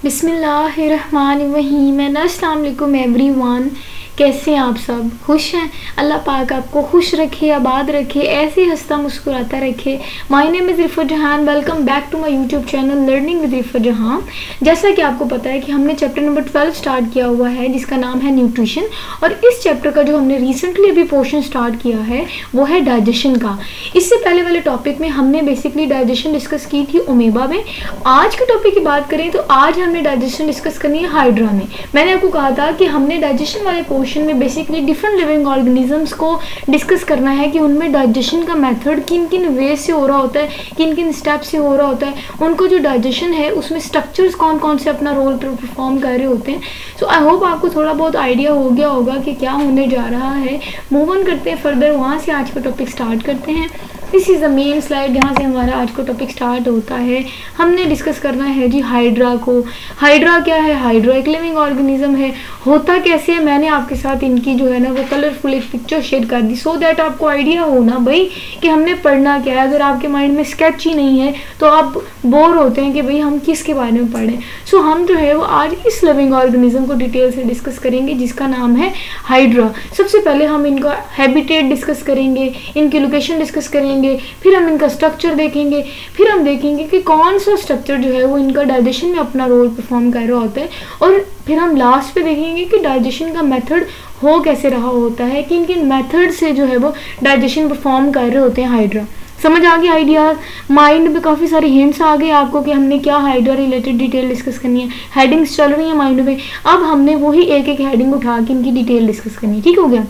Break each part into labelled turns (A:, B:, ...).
A: बिस्मिल्लाहिर्रहमानिर्रहीम। अस्सलाम वालेकुम एवरीवन। कैसे हैं आप सब? खुश हैं? अल्लाह पाक आपको खुश रखे, आबाद रखे, ऐसे हंसता मुस्कुराता रखे। My name is Rifat Jahan. Welcome back to my YouTube channel learning with Rifat Jahan. जैसा कि आपको पता है कि हमने चैप्टर नंबर 12 स्टार्ट किया हुआ है जिसका नाम है न्यूट्रिशन, और इस चैप्टर का जो हमने रिसेंटली अभी पोर्शन स्टार्ट किया है वो है डाइजेशन का। इससे पहले वाले टॉपिक में हमने बेसिकली डाइजेशन डिस्कस की थी ओमेबा में। आज के टॉपिक की बात करें तो आज हमने डाइजेशन डिस्कस करनी है हाइड्रा में। मैंने आपको कहा था कि हमने डाइजेशन वाले में बेसिकली डिफरेंट लिविंग ऑर्गेनिजम्स को डिस्कस करना है कि उनमें डाइजेशन का मेथड किन किन वे से हो रहा होता है, किन किन स्टेप से हो रहा होता है, उनको जो डाइजेशन है उसमें स्ट्रक्चर्स कौन कौन से अपना रोल परफॉर्म कर रहे होते हैं। सो आई होप आपको थोड़ा बहुत आइडिया हो गया होगा कि क्या होने जा रहा है। मूव ऑन करते हैं फर्दर, वहाँ से आज का टॉपिक स्टार्ट करते हैं। This is the main slide, यहाँ से हमारा आज का टॉपिक स्टार्ट होता है। हमने डिस्कस करना है जी हाइड्रा को। हाइड्रा क्या है? हाइड्रा एक लिविंग ऑर्गेनिज्म है। होता कैसे है, मैंने आपके साथ इनकी जो है ना वो कलरफुल एक पिक्चर शेयर कर दी सो दैट आपको आइडिया हो ना भाई कि हमने पढ़ना क्या है। अगर आपके माइंड में स्केच ही नहीं है तो आप बोर होते हैं कि भाई हम किसके बारे में पढ़ें। सो हम जो है वो आज इस लिविंग ऑर्गेनिज्म को डिटेल से डिस्कस करेंगे जिसका नाम है हाइड्रा। सबसे पहले हम इनका हैबिटेट डिस्कस करेंगे, इनकी लोकेशन डिस्कस करेंगे, फिर हम इनका स्ट्रक्चर देखेंगे, फिर हम देखेंगे कि कौन सा स्ट्रक्चर जो है वो इनका डाइजेशन में अपना रोल परफॉर्म कर रहा होता है, और फिर हम लास्ट पे देखेंगे कि डाइजेशन का मेथड हो कैसे रहा होता है, किन किन मेथड से जो है वो डाइजेशन परफॉर्म कर रहे होते हैं हाइड्रा। समझ आ गया आइडिया? माइंड में काफ़ी सारे हिंट्स आ गए आपको कि हमने क्या हाइड्रा रिलेटेड डिटेल डिस्कस करनी है। हेडिंग्स चल रही है माइंड में, अब हमने वही एक एक हेडिंग उठा के इनकी डिटेल डिस्कस करनी है। ठीक हो गया?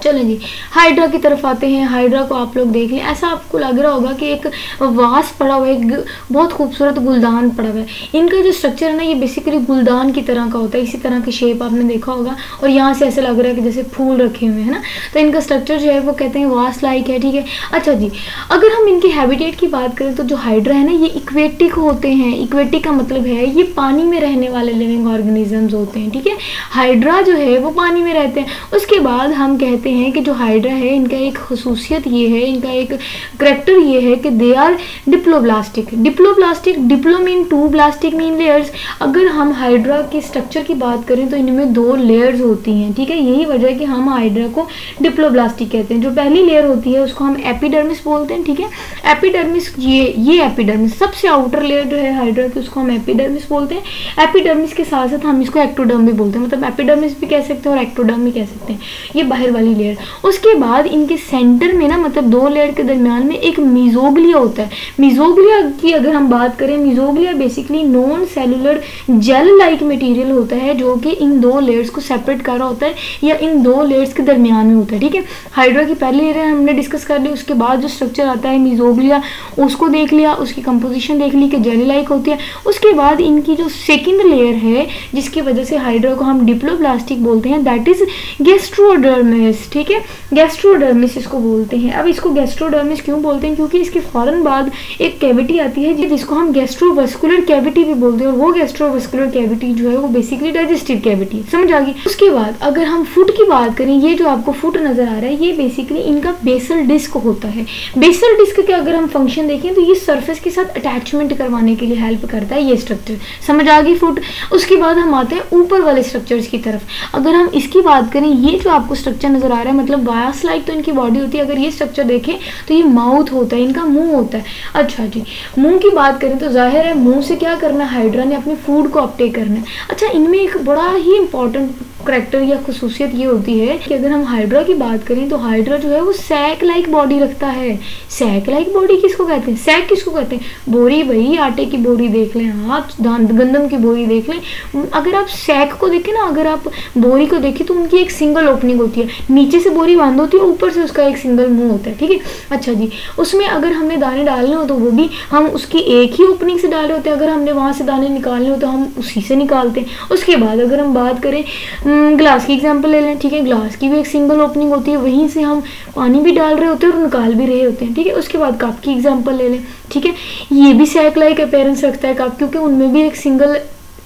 A: चलें जी, हाइड्रा की तरफ आते हैं। हाइड्रा को आप लोग देख लें, ऐसा आपको लग रहा होगा कि एक वास पड़ा हुआ है, एक बहुत खूबसूरत गुलदान पड़ा हुआ है। इनका जो स्ट्रक्चर है ना ये बेसिकली गुलदान की तरह का होता है, इसी तरह की शेप आपने देखा होगा, और यहाँ से ऐसे लग रहा है कि जैसे फूल रखे हुए हैं ना, तो इनका स्ट्रक्चर जो है वो कहते हैं वास लाइक है। ठीक है, अच्छा जी, अगर हम इनके हैबिटेट की बात करें तो जो हाइड्रा है ना ये इक्वेटिक होते हैं। इक्वेटिक का मतलब है ये पानी में रहने वाले लिविंग ऑर्गेनिजम्स होते हैं। ठीक है, हाइड्रा जो है वो पानी में रहते हैं। उसके बाद हम कहते हैं कि जो हाइड्रा है इनका एक खसूसियत ये है, इनका एक करेक्टर ये है कि they are diploblastic. Diploblastic, diplo mean two, blastic mean layers. अगर हम हाइड्रा के स्ट्रक्चर की बात करें तो इनमें 2 लेयर्स होती हैं। ठीक है, यही वजह है कि हम हाइड्रा को डिप्लोब्लास्टिक कहते हैं। जो पहली लेयर होती है उसको हम एपिडर्मिस बोलते हैं। ठीक है, एपिडर्मिस, ये एपिडर्मिस सबसे आउटर लेयर जो है हाइड्रा की उसको हम एपिडर्मिस बोलते हैं। एपिडर्मिस के साथ साथ हम इसको एक्टोडर्म भी बोलते हैं, मतलब एपिडर्मिस भी कह सकते हैं और एक्टोडर्म भी कह सकते हैं, ये बाहर वाली लेयर। उसके बाद इनके सेंटर में ना, मतलब 2 लेयर के दरमियान में एक मीजोग्लिया होता है। मीजोग्लिया की अगर हम बात करें, mesoglea basically non cellular gel like material होता है जो कि इन 2 लेयर्स को सेपरेट कर रहा होता है या इन 2 लेयर्स के दरमियान में होता है। ठीक है, हाइड्रा की पहली लेयर हमने डिस्कस कर ली, उसके बाद जो स्ट्रक्चर आता है मीजोग्लिया उसको देख लिया, उसकी कंपोजिशन देख ली कि जेल लाइक होती है। उसके बाद इनकी जो सेकेंड लेयर है जिसकी वजह से हाइड्रा को हम डिप्लोब्लास्टिक बोलते हैं, दैट इज गैस्ट्रोडर्मिस। ठीक है, गैस्ट्रोडर्मिस इसको बोलते हैं। अब इसको गैस्ट्रोडर्मिस क्यों बोलते हैं? क्योंकि इसके फौरन बाद एक कैविटी आती है जिसको हम गैस्ट्रोवस्कुलर कैविटी भी बोलते हैं, और वो गैस्ट्रोवस्कुलर कैविटी जो है वो बेसिकली डाइजेस्टिव कैविटी है। समझ आ गई? उसके बाद अगर हम फुट की बात करें, ये जो आपको फुट नजर आ रहा है ये बेसिकली इनका बेसल डिस्क होता है। बेसल डिस्क के अगर हम फंक्शन देखें तो ये सरफेस के साथ अटैचमेंट करवाने के लिए हेल्प करता है ये स्ट्रक्चर। समझ आ गई फुट? उसके बाद हम आते हैं ऊपर वाले स्ट्रक्चर्स की तरफ। अगर हम इसकी बात करें, ये जो आपको स्ट्रक्चर नजर आ रहा है मतलब वायस लाइक तो इनकी बॉडी होती है। अगर ये स्ट्रक्चर देखें तो ये माउथ होता है, इनका मुंह होता है। अच्छा जी, मुंह की बात करें तो जाहिर है मुंह से क्या करना है, हाइड्रा ने अपने फूड को अपटेक करना है। अच्छा, इनमें एक बड़ा ही इंपॉर्टेंट करैक्टर या खसूसियत ये होती है कि अगर हम हाइड्रा की बात करें तो हाइड्रा जो है वो सैक लाइक बॉडी रखता है। सैक लाइक बॉडी किसको कहते हैं? सैक किसको कहते हैं? बोरी, भाई आटे की बोरी देख लें आप, गंदम की बोरी देख लें। अगर आप सैक को देखें ना, अगर आप बोरी को देखें तो उनकी एक सिंगल ओपनिंग होती है, नीचे से बोरी बंद होती है, ऊपर से उसका एक सिंगल मुंह होता है। ठीक है, अच्छा जी, उसमें अगर हमने दाने डालने हो तो वो भी हम उसकी एक ही ओपनिंग से डाल रहे होते हैं। अगर हमने वहाँ से दाने निकालने हो तो हम उसी से निकालते हैं। उसके बाद अगर हम बात करें ग्लास की एग्जांपल ले लें। ठीक है, ग्लास की भी एक सिंगल ओपनिंग होती है, वहीं से हम पानी भी डाल रहे होते हैं और निकाल भी रहे होते हैं। ठीक है, उसके बाद कप की एग्जांपल ले लें। ठीक है, ये भी सैक लाइक अपीयरेंस रखता है कप, क्योंकि उनमें भी एक सिंगल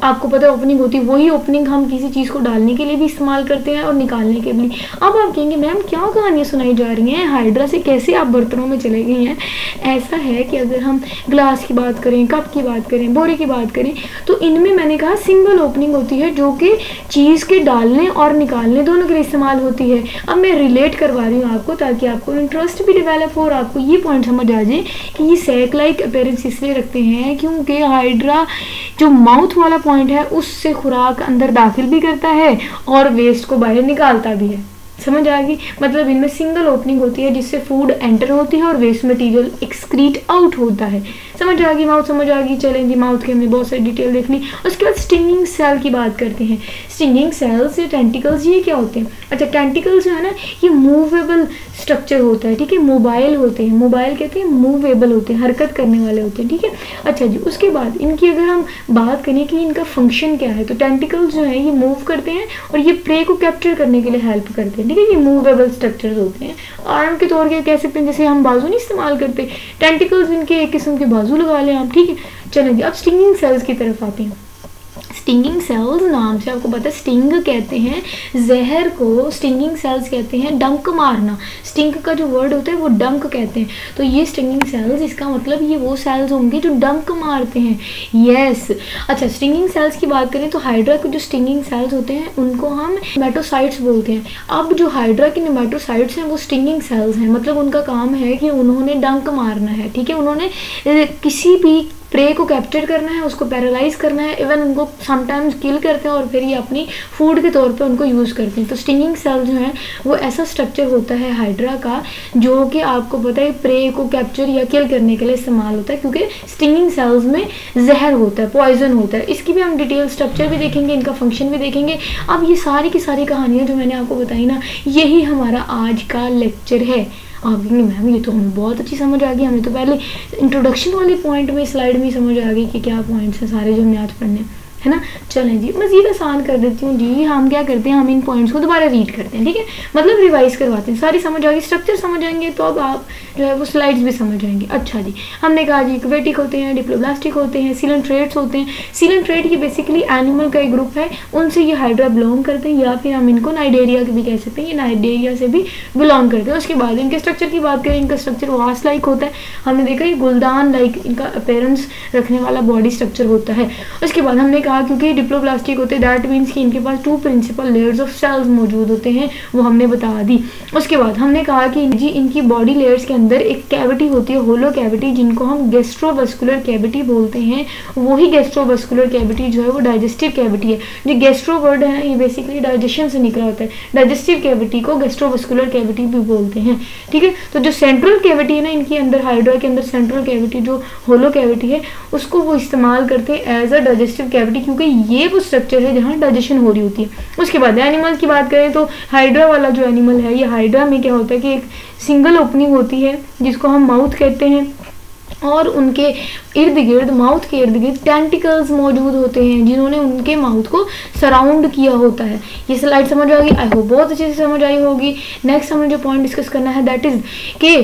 A: आपको पता है ओपनिंग होती है, वही ओपनिंग हम किसी चीज़ को डालने के लिए भी इस्तेमाल करते हैं और निकालने के लिए। अब आप कहेंगे मैम क्या कहानियाँ सुनाई जा रही हैं, हाइड्रा से कैसे आप बर्तनों में चले गई हैं। ऐसा है कि अगर हम ग्लास की बात करें, कप की बात करें, बोरे की बात करें, तो इनमें मैंने कहा सिंगल ओपनिंग होती है जो कि चीज़ के डालने और निकालने दोनों के लिए इस्तेमाल होती है। अब मैं रिलेट करवा रही हूँ आपको ताकि आपको इंटरेस्ट भी डेवलप हो और आपको ये पॉइंट समझ आ जाए कि ये सैक लाइक अपीयरेंस इसलिए रखते हैं क्योंकि हाइड्रा जो माउथ वाला पॉइंट है उससे खुराक अंदर दाखिल भी करता है और वेस्ट को बाहर निकालता भी है। समझ आ गई? मतलब इनमें सिंगल ओपनिंग होती है जिससे फूड एंटर होती है और वेस्ट मटेरियल एक्सक्रीट आउट होता है। समझ आ गई? माउथ समझ आ गई? चलें जी, माउथ की हमने बहुत सारी डिटेल देख ली। उसके बाद स्टिंगिंग सेल की बात करते हैं। स्टिंगिंग सेल्स या टेंटिकल्स ये क्या होते हैं? अच्छा, टेंटिकल्स जो है ना ये मूवेबल स्ट्रक्चर होता है, ठीक है, मोबाइल होते हैं। मोबाइल कहते हैं, मूवेबल होते हैं, हरकत करने वाले होते हैं, ठीक है। अच्छा जी, उसके बाद इनकी अगर हम बात करें कि इनका फंक्शन क्या है, तो टेंटिकल्स जो है ये मूव करते हैं और ये प्रे को कैप्चर करने के लिए हेल्प करते हैं, ठीक है। ये मूवेबल स्ट्रक्चर्स होते हैं। आर्म के तौर पे कह सकते हैं, जैसे हम बाजू नहीं इस्तेमाल करते, टेंटिकल्स इनके एक किस्म के बाजू लगा लें आप, ठीक है। चलें जी, अब स्टिंगिंग सेल्स की तरफ आते हैं। स्टिंगिंग सेल्स नाम से आपको पता है, स्टिंग कहते हैं जहर को, स्टिंगिंग सेल्स कहते हैं डंक मारना। स्टिंग का जो वर्ड होता है वो डंक कहते हैं। तो ये स्टिंगिंग सेल्स, इसका मतलब ये वो सेल्स होंगे जो डंक मारते हैं। यस। अच्छा, स्टिंगिंग सेल्स की बात करें तो हाइड्रा के जो स्टिंगिंग सेल्स होते हैं उनको हम नेमेटोसाइट्स बोलते हैं। अब जो हाइड्रा के नेमेटोसाइट्स हैं वो स्टिंगिंग सेल्स हैं, मतलब उनका काम है कि उन्होंने डंक मारना है, ठीक है। उन्होंने किसी भी प्रे को कैप्चर करना है, उसको पैरालाइज करना है, इवन उनको समटाइम्स किल करते हैं और फिर ये अपनी फूड के तौर पे उनको यूज़ करते हैं। तो स्टिंगिंग सेल जो है वो ऐसा स्ट्रक्चर होता है हाइड्रा का जो कि आपको पता है प्रे को कैप्चर या किल करने के लिए इस्तेमाल होता है, क्योंकि स्टिंगिंग सेल्स में जहर होता है, पॉइजन होता है। इसकी भी हम डिटेल स्ट्रक्चर भी देखेंगे, इनका फंक्शन भी देखेंगे। अब ये सारी की सारी कहानियाँ जो मैंने आपको बताई ना, यही हमारा आज का लेक्चर है। आप कहेंगे मैम ये तो हमें बहुत अच्छी समझ आ गई, हमें तो पहले इंट्रोडक्शन वाले पॉइंट में स्लाइड में समझ आ गई कि क्या पॉइंट्स हैं सारे जो हमने आज पढ़ने, है ना। चलें जी, मज़ीद आसान कर देती हूँ जी। हम क्या करते हैं, हम इन पॉइंट्स को दोबारा रीड करते हैं, ठीक है, मतलब रिवाइज करवाते हैं। सारी समझ आ गई, स्ट्रक्चर समझ आएंगे तो अब आप जो है वो स्लाइड्स भी समझ आएंगे। अच्छा जी, हमने कहा जी क्वेटिक होते हैं, डिप्लोब्लास्टिक होते हैं, सीलेंट्रेट्स होते हैं। सीलेंट्रेट ये बेसिकली एनिमल का एक ग्रुप है, उनसे ये हाइड्रा बिलोंग करते हैं, या फिर हम इनको नाइडेरिया भी कह सकते हैं, ये नाइडेरिया से भी बिलोंग करते हैं। उसके बाद इनके स्ट्रक्चर की बात करें, इनका स्ट्रक्चर वास लाइक होता है। हमने देखा ये गुलदान लाइक इनका अपीयरेंस रखने वाला बॉडी स्ट्रक्चर होता है। उसके बाद हमने कहा क्योंकि डिप्लोब्लास्टिक होते हैं, दैट मीन्स कि इनके पास 2 प्रिंसिपल लेयर्स ऑफ सेल्स मौजूद होते हैं, वो हमने बता दी। उसके बाद हमने कहा कि जी इनकी बॉडी लेयर्स के अंदर एक कैविटी होती है, होलो कैविटी, जिनको हम गैस्ट्रोवस्कुलर कैविटी बोलते हैं। वही गैस्ट्रोवस्कुलर कैविटी जो है वो डाइजेस्टिव कैविटी है। जो गैस्ट्रो वर्ड है ये बेसिकली डाइजेशन से निकला होता है, डाइजेस्टिव कैविटी को गैस्ट्रोवस्कुलर कैविटी भी बोलते हैं, ठीक है। तो जो सेंट्रल कैविटी है ना इनके अंदर, हाइड्रा के अंदर सेंट्रल कैविटी जो होलो कैविटी है उसको वो इस्तेमाल करते हैं एज अ डाइजेस्टिव कैविटी, क्योंकि ये वो स्ट्रक्चर है जहाँ डाइजेशन हो रही होती है। उसके बाद एनिमल की बात करें तो हाइड्रा वाला जो एनिमल है, ये हाइड्रा में क्या होता है कि एक सिंगल ओपनिंग होती है जिसको हम माउथ कहते हैं, और उनके इर्द गिर्द, माउथ के इर्द गिर्द टेंटिकल्स मौजूद होते हैं जिन्होंने उनके माउथ को सराउंड किया होता है। ये स्लाइड समझ आ गई? आई होप बहुत अच्छे से समझ आई होगी। नेक्स्ट हमने जो पॉइंट डिस्कस करना है दैट इज कि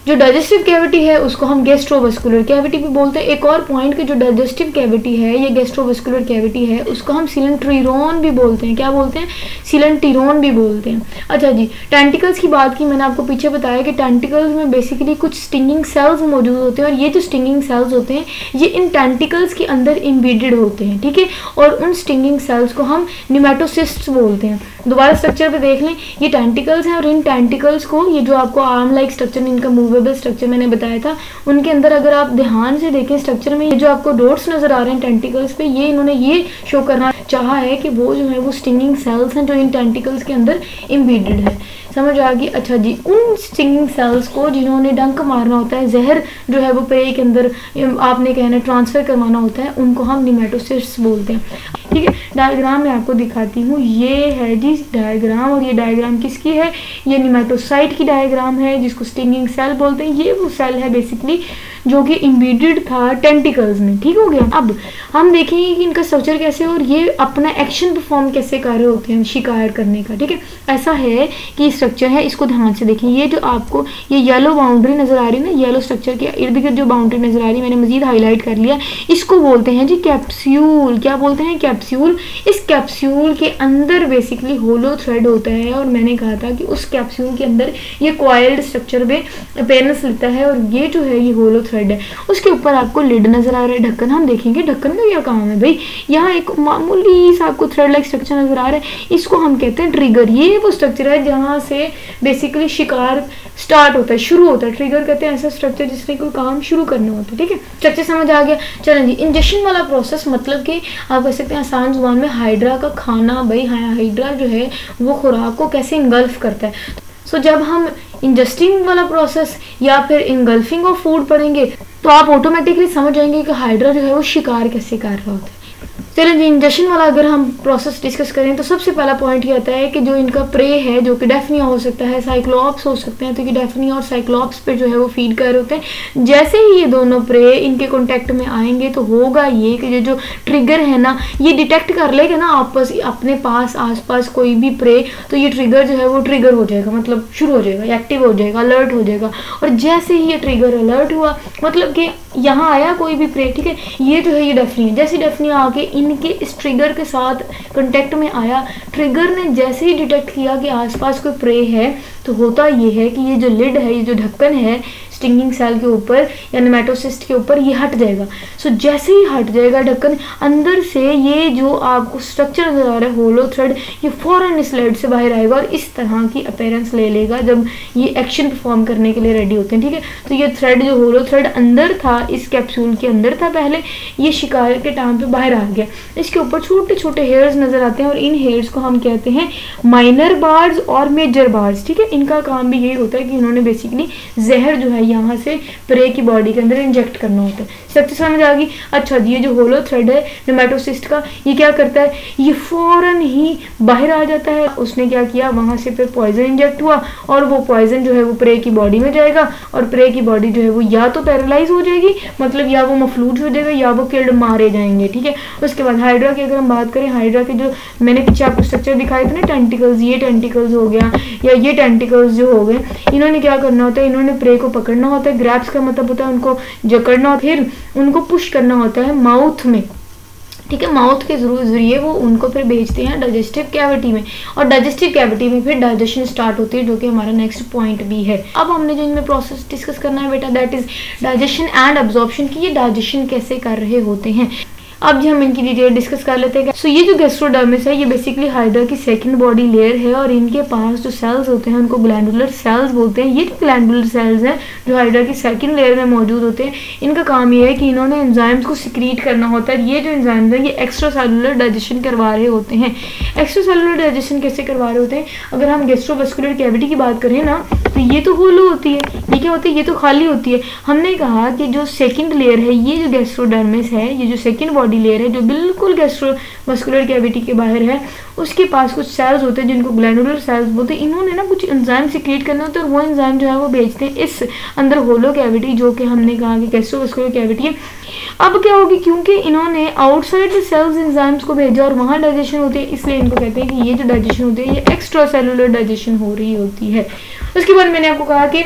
A: जो डाइजेस्टिव कैविटी है उसको हम गैस्ट्रोवस्कुलर कैविटी भी बोलते हैं। एक और पॉइंट कि जो डाइजेस्टिव कैविटी है ये गैस्ट्रोवस्कुलर कैविटी है उसको हम सीलेंट्रीरोन भी बोलते हैं। क्या बोलते हैं? सीलेंटीरोन भी बोलते हैं। अच्छा जी, टेंटिकल्स की बात की मैंने आपको पीछे बताया कि टेंटिकल्स में बेसिकली कुछ स्टिंगिंग सेल्स मौजूद होते हैं, और ये जो स्टिंगिंग सेल्स होते हैं ये इन टेंटिकल्स के अंदर इम्बेडेड होते हैं, ठीक है। और उन स्टिंगिंग सेल्स को हम निमेटोसिस्ट्स बोलते हैं। दोबारा स्ट्रक्चर पे देख लें, ये टेंटिकल्स हैं और इन टेंटिकल्स को, ये जो आपको आर्म लाइक स्ट्रक्चर, इनका मूवेबल स्ट्रक्चर मैंने बताया था, उनके अंदर अगर आप ध्यान से देखें स्ट्रक्चर में ये जो आपको डॉट्स नजर आ रहे हैं टेंटिकल्स पे, ये इन्होंने ये शो करना चाहा है कि वो जो है वो स्टिंगिंग सेल्स हैं जो इन टेंटिकल्स के अंदर इम्बेडेड है। समझ आ गई? अच्छा जी, उन स्टिंगिंग सेल्स को जिन्होंने डंक मारना होता है, जहर जो है वो प्रे के अंदर आपने कहना ट्रांसफर करवाना होता है, उनको हम निमेटोसिस्ट्स बोलते हैं। ठीक है, डायग्राम मैं आपको दिखाती हूँ। ये है जी डायग्राम, और ये डायग्राम किसकी है, ये निमेटोसाइट की डायग्राम है जिसको स्टिंगिंग सेल बोलते हैं। ये वो सेल है बेसिकली जो कि इम्बेडेड था टेंटिकल्स में। ठीक हो गया। अब हम देखेंगे कि इनका स्ट्रक्चर कैसे और ये अपना एक्शन परफॉर्म कैसे कर रहे होते हैं शिकार करने का। ठीक है, ऐसा है कि स्ट्रक्चर है, इसको ध्यान से देखें। ये जो आपको ये येलो बाउंड्री नजर आ रही है ना, येलो स्ट्रक्चर के इर्द गिर्द जो बाउंड्री नजर आ रही है, मैंने मजीद हाईलाइट कर लिया, इसको बोलते हैं जी कैप्सूल। क्या बोलते हैं, कैप्सूल। इस कैप्सूल के अंदर बेसिकली होलो थ्रेड होता है, और मैंने कहा था कि उस कैप्सूल के अंदर ये कॉइल्ड स्ट्रक्चर में अपीयरेंस लेता है, और ये जो है ये होलो थ्रेड है। उसके ऊपर आपको लिड नजर आ रहा है, ढक्कन। हम देखेंगे ढक्कन का क्या काम है भाई। यहाँ एक मामूली सा आपको थ्रेड लाइक स्ट्रक्चर नजर आ रहा है, इसको हम कहते हैं ट्रिगर। ये वो स्ट्रक्चर है जहाँ से बेसिकली शिकार स्टार्ट होता है, शुरू होता है। ट्रिगर कहते हैं ऐसा स्ट्रक्चर जिसने कोई काम शुरू करना होता है। ठीक है, स्ट्रक्चर समझ आ गया। चलें जी, इंजेक्शन वाला प्रोसेस मतलब कि आप कह सकते हैं आसान जुबान में हाइड्रा का खाना। भाई हाइड्रा जो है वो खुराक को कैसे इंगल्फ करता है। सो जब हम इंजेस्टिंग वाला प्रोसेस या फिर इंगल्फिंग ऑफ फूड पढ़ेंगे तो आप ऑटोमेटिकली समझ जाएंगे कि हाइड्रा जो है वो शिकार कैसे कर रहा होता है। चलिए जी, इंजेक्शन वाला अगर हम प्रोसेस डिस्कस करें तो सबसे पहला पॉइंट ये आता है कि जो इनका प्रे है, जो कि डेफनिया हो सकता है, साइक्लॉप्स हो सकते हैं, तो कि डेफनिया और साइक्लॉप्स पे जो है वो फीड कर रहे होते हैं। जैसे ही ये दोनों प्रे इनके कांटेक्ट में आएंगे तो होगा ये कि जो ट्रिगर है ना, ये डिटेक्ट कर लेगा ना आपस अपने पास आसपास कोई भी प्रे, तो ये ट्रिगर जो है वो ट्रिगर हो जाएगा, मतलब शुरू हो जाएगा, एक्टिव हो जाएगा, अलर्ट हो जाएगा। और जैसे ही ये ट्रिगर अलर्ट हुआ, मतलब कि यहाँ आया कोई भी प्रे, ठीक है, ये जो है ये डेफनिया, जैसे डेफनिया आके इनके इस ट्रिगर के साथ कांटेक्ट में आया, ट्रिगर ने जैसे ही डिटेक्ट किया कि आसपास कोई प्रे है, तो होता ये है कि ये जो लिड है, ये जो ढक्कन है स्टिंगिंग सेल के ऊपर या नेमेटोसिस्ट के ऊपर, ये हट जाएगा। सो जैसे ही हट जाएगा ढक्कन, अंदर से ये जो आपको स्ट्रक्चर नजर आ रहा है होलो थ्रेड, ये फौरन इस लिड से बाहर आएगा और इस तरह की अपीयरेंस ले लेगा जब ये एक्शन परफॉर्म करने के लिए रेडी होते हैं। ठीक है, तो ये थ्रेड जो होलो थ्रेड अंदर था, इस कैप्सूल के अंदर था पहले, ये शिकार के टाइम पे बाहर आ गया। इसके ऊपर छोटे छोटे हेयर्स नजर आते हैं और इन हेयर्स को हम कहते हैं माइनर बार्स और मेजर बार्स। ठीक है, इनका काम भी यही होता है कि इन्होंने बेसिकली जहर जो है यहाँ से प्रे की बॉडी के अंदर इंजेक्ट करना होता है। स्ट्रक्चर समझ आ गई। अच्छा जी, ये जो होलो थ्रेड है नेमेटोसिस्ट का, ये क्या करता है, ये फौरन ही बाहर आ जाता है। उसने क्या किया, वहां से फिर पॉइजन इंजेक्ट हुआ और वो पॉइजन जो है वो प्रे की बॉडी में जाएगा और प्रे की बॉडी जो है वो या तो पैरालाइज हो जाएगी, मतलब या वो मफलूज हो जाएगा, या वो किल्ड मारे जाएंगे। ठीक है, उसके बाद हाइड्रा की अगर हम बात करें, हाइड्रा के जो मैंने पीछे आपको स्ट्रक्चर दिखाए थे ना, टेंटिकल्स, ये टेंटिकल्स हो गया या ये टेंटिकल्स जो हो गए, इन्होंने क्या करना होता है, इन्होंने प्रे को पकड़ना होता है। ग्रैब्स का मतलब होता है उनको जकड़ना, फिर उनको पुश करना होता है माउथ में। ठीक है, माउथ के जरिए वो उनको फिर भेजते हैं डाइजेस्टिव कैविटी में, और डाइजेस्टिव कैविटी में फिर डाइजेशन स्टार्ट होती है, जो कि हमारा नेक्स्ट पॉइंट भी है। अब हमने जो इनमें प्रोसेस डिस्कस करना है बेटा, that is digestion and absorption की। ये डाइजेशन कैसे कर रहे होते हैं, अब जी हम इनकी डिटेल डिस्कस कर लेते हैं। सो ये जो गैस्ट्रोडर्मिस है, ये बेसिकली हाइड्रा की सेकंड बॉडी लेयर है, और इनके पास जो सेल्स होते हैं उनको ग्लैंडुलर सेल्स बोलते हैं। ये ग्लैंडुलर सेल्स हैं जो हाइड्रा की सेकंड लेयर में मौजूद होते हैं। इनका काम ये है कि इन्होंने एंजाइम्स को सिक्रीट करना होता है। ये जो एंजाइम्स हैं ये एक्स्ट्रा सेलुलर डाइजेशन करवा रहे होते हैं। एक्स्ट्रा सेलुलर डाइजेशन कैसे करवा रहे होते हैं, अगर हम गैस्ट्रोवास्कुलर कैविटी की बात करें ना, तो ये तो होलो होती है, ये क्या होती है, ये तो खाली होती है। हमने कहा कि जो सेकंड लेयर है, ये जो गैस्ट्रोडर्मिस है, ये जो सेकंड बॉडी लेयर है जो बिल्कुल गैस्ट्रोवास्कुलर कैविटी के बाहर है, उसके पास कुछ सेल्स होते हैं जिनको ग्लैंडुलर सेल्स बोलते हैं। इन्होंने ना कुछ एंजाइम सिक्रीट करना होता है, और वो एंजाइम जो है वो भेजते हैं इस अंदर होलो कैविटी, जो कि हमने कहा कि गैस्ट्रोवास्कुलर कैविटी है। अब क्या होगी, क्योंकि इन्होंने आउटसाइड द सेल्स एंजाइम्स को भेजा और वहाँ डाइजेशन होती है, इसलिए इनको कहते हैं कि ये जो डाइजेशन होती है ये एक्स्ट्रा सेलुलर डाइजेशन हो रही होती है। उसके बाद मैंने आपको कहा कि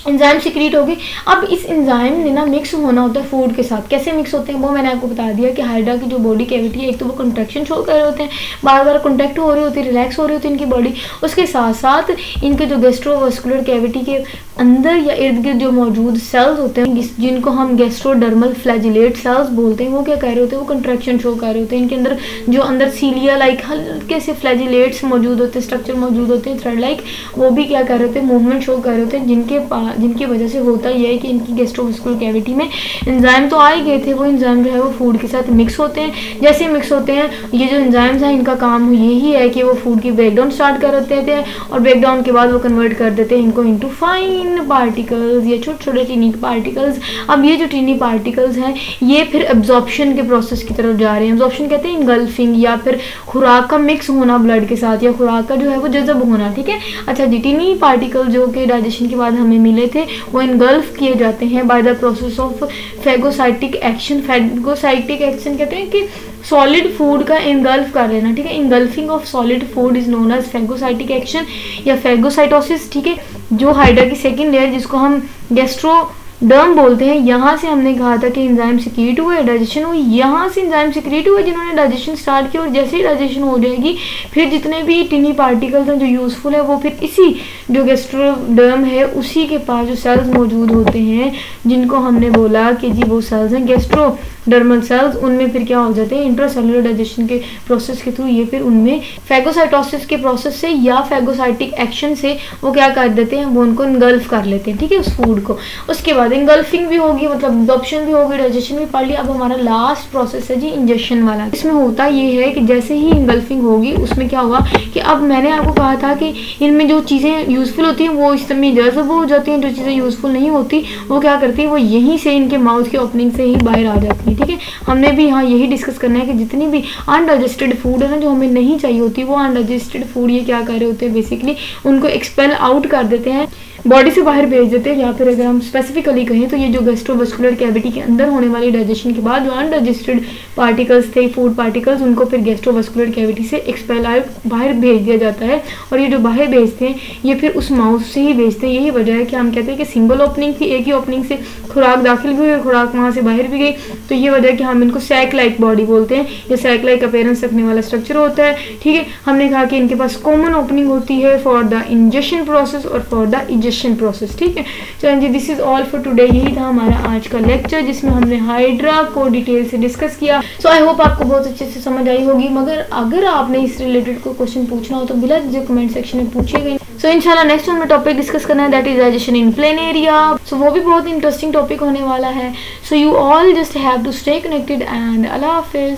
A: एंजाइम सिक्रीट होगी। अब इस एंजाइम ने ना मिक्स होना होता है फूड के साथ। कैसे मिक्स होते हैं वो मैंने आपको बता दिया कि हाइड्रा की जो बॉडी कैविटी है, एक तो वो कंट्रैक्शन शो कर रहे होते हैं, बार बार कॉन्टैक्ट हो रही होती है, रिलैक्स हो रही होती है इनकी बॉडी। उसके साथ साथ इनके जो गैस्ट्रोवास्कुलर कैविटी के अंदर या इर्द गिर्द जो मौजूद सेल्स होते हैं, जिनको हम गैस्ट्रोडर्मल फ्लैजिलेट सेल्स बोलते हैं, वो क्या कर रहे होते हैं, वो कंट्रैक्शन शो कर रहे होते हैं। इनके अंदर जो अंदर सीलिया लाइक हल्के से फ्लैजिलेट्स मौजूद होते हैं, स्ट्रक्चर मौजूद होते हैं थ्रेड लाइक, वो भी क्या कर रहे होते हैं, मूवमेंट शो कर रहे होते हैं, जिनकी वजह से होता यह है कि इनकी गैस्ट्रोमस्कुलर कैविटी में एंजाइम तो आ ही गए थे, वो एंजाइम जो है वो फूड के साथ मिक्स होते हैं। जैसे मिक्स होते हैं ये जो एंजाइम्स हैं इनका काम यही है कि वो फूड की ब्रेकडाउन स्टार्ट कर देते हैं और ब्रेकडाउन के बाद वो कन्वर्ट कर देते हैं इनको इनटू फाइन पार्टिकल्स या छोटे छोटे टीनी पार्टिकल्स। अब ये जो टीनी पार्टिकल्स हैं ये फिर एब्जॉर्प्शन के प्रोसेस की तरफ जा रहे हैं। एब्जॉर्प्शन कहते हैं इंगल्फिंग या फिर खुराक का मिक्स होना ब्लड के साथ, या खुराक का जो है वो जज़ब होना। ठीक है, अच्छा जी, टीनी पार्टिकल जो कि डाइजेशन के बाद हमें मिले थे वो इनगल्फ किए जाते हैं by the process of phagocytic action. Phagocytic action कहते हैं कि सॉलिड फूड का इनगल्फ कर लेना। ठीक है, engulfing of solid food is known as phagocytic action या फैगोसाइटोसिस। ठीक है, जो हाइड्रा की सेकेंड लेयर जिसको हम गैस्ट्रोडर्म बोलते हैं, यहाँ से हमने कहा था कि एंजाइम सिक्रीट हुए, डाइजेशन हुई, यहाँ से एंजाइम सिक्रीट हुए जिन्होंने डाइजेशन स्टार्ट किया और जैसे ही डाइजेशन हो जाएगी फिर जितने भी टिनी पार्टिकल्स हैं जो यूजफुल है वो फिर इसी जो गैस्ट्रोडर्म है उसी के पास जो सेल्स मौजूद होते हैं जिनको हमने बोला कि जी वो सेल्स हैं गैस्ट्रोडर्मल सेल्स, उनमें फिर क्या हो जाते हैं इंट्रासेलुलर डाइजेशन के प्रोसेस के थ्रू ये फिर उनमें फैगोसाइटोसिस के प्रोसेस से या फैगोसाइटिक एक्शन से वो क्या कर देते हैं, वो उनको इनगल्फ कर लेते हैं। ठीक है, उस फूड को। उसके बाद इनगल्फिंग भी होगी, मतलब एब्जॉर्प्शन भी होगी, डाइजेशन भी पढ़ लिया। अब हमारा लास्ट प्रोसेस है जी इंजेक्शन वाला। इसमें होता ये है कि जैसे ही इनगल्फिंग होगी उसमें क्या होगा कि अब मैंने आपको कहा था कि इनमें जो चीज़ें यूजफुल होती हैं वो इस समय जज़ब हो जाती हैं, जो चीज़ें यूजफुल नहीं होती वो क्या करती है, वो यहीं से इनके माउथ की ओपनिंग से ही बाहर आ जाती है। ठीक है, हमने भी यहाँ यही डिस्कस करना है कि जितनी भी अनडाइजेस्टेड फूड है ना जो हमें नहीं चाहिए होती, वो अनडाइजेस्टेड फूड ये क्या कर रहे होते हैं, बेसिकली उनको एक्सपेल आउट कर देते हैं, बॉडी से बाहर भेज देते हैं। या फिर अगर हम स्पेसिफिकली कहें तो ये जो गैस्ट्रोवास्कुलर कैविटी के अंदर होने वाली डाइजेशन के बाद जो अनडाइजेस्टेड पार्टिकल्स थे, फूड पार्टिकल्स, उनको फिर गैस्ट्रोवास्कुलर कैविटी से एक्सपेल आउट बाहर भेज दिया जाता है। और ये जो बाहर भेजते हैं ये फिर उस माउथ से ही भेजते हैं। यही वजह है कि हम कहते हैं कि सिंगल ओपनिंग थी, एक ही ओपनिंग से खुराक दाखिल भी हुई और खुराक वहाँ से बाहर भी गई, तो ये वजह है कि हम इनको सैक लाइक बॉडी बोलते हैं। ये सैक लाइक अपीयरेंस रखने वाला स्ट्रक्चर होता है। ठीक है, हमने कहा कि इनके पास कॉमन ओपनिंग होती है फॉर द इंजेक्शन प्रोसेस और फॉर द इजेक्शन प्रोसेस। ठीक है, चलिए जी, this is all for today. यही था हमारा आज का लेक्चर जिसमें हमने हाइड्रा को डिटेल से डिस्कस किया। सो आई होप आपको बहुत अच्छे से समझ आई होगी। मगर अगर आपने इस रिलेटेड कोई क्वेश्चन पूछना हो तो बिला जो कमेंट सेक्शन में पूछिएगा। सो इंशाल्लाह नेक्स्ट वन में टॉपिक डिस्कस करना है, that is digestion in plain area. So वो भी बहुत इंटरेस्टिंग टॉपिक होने वाला है। So you all just have to stay connected and अल्लाह हाफिज।